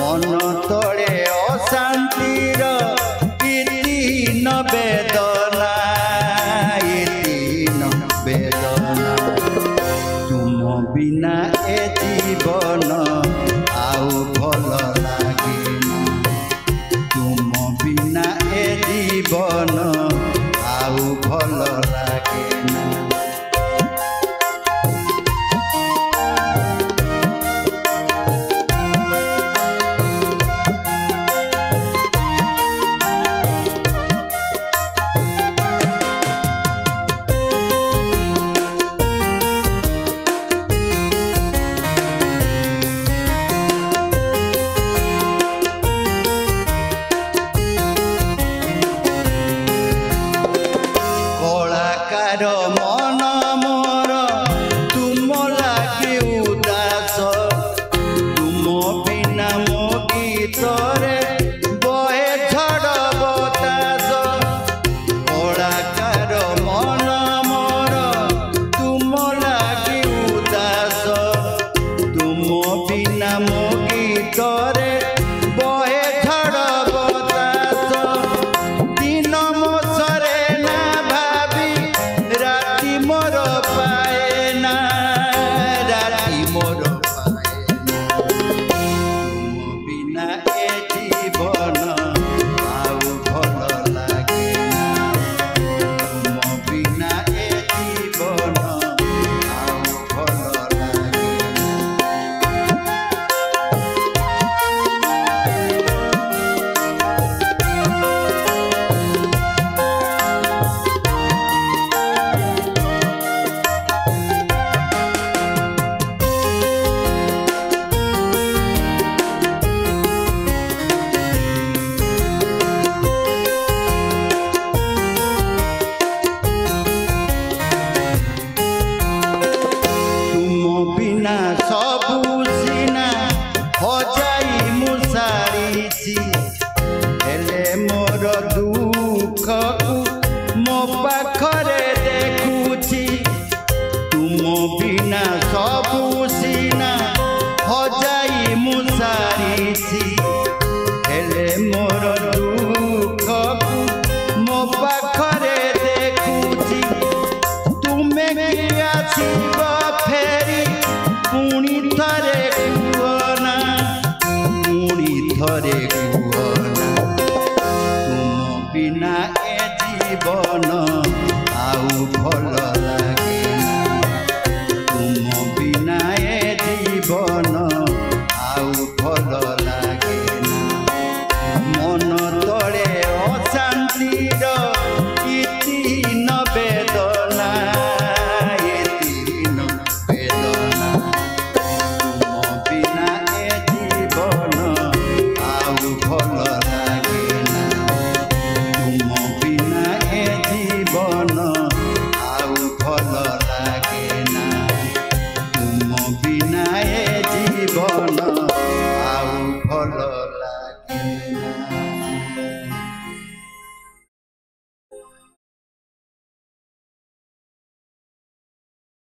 मन तले अशांतिर इतिन वेदना इतिन वेदना तुम बिना ए जीवन आउ भल लागे तुम बिना ए जीवन आउ भल लागे मन मोर तुम लागे उदास तुम बिना मो गीत बहे झड़ बतास कलाकार मन मोर तुम लागे उदास तुम बिना मो गीत बहे झड़ बतास दिन मोसरे ना भाभी राति मोर पाए ना राति मोर पाए ना तुम बिना ए जीवन आउ भल लागे ना तुम बिना ए जीवन आउ भल लागे बिना सबू सीना हजाई मुसारी हेले मोर दुख को मो पाखरे देखुची तुम बिना सबू सीना हजाई मुसारी हेले मोर दुख को मो पाखरे देखुची तुमे कि आसीब फेरी पुणी थरे कुहना पुणी थरे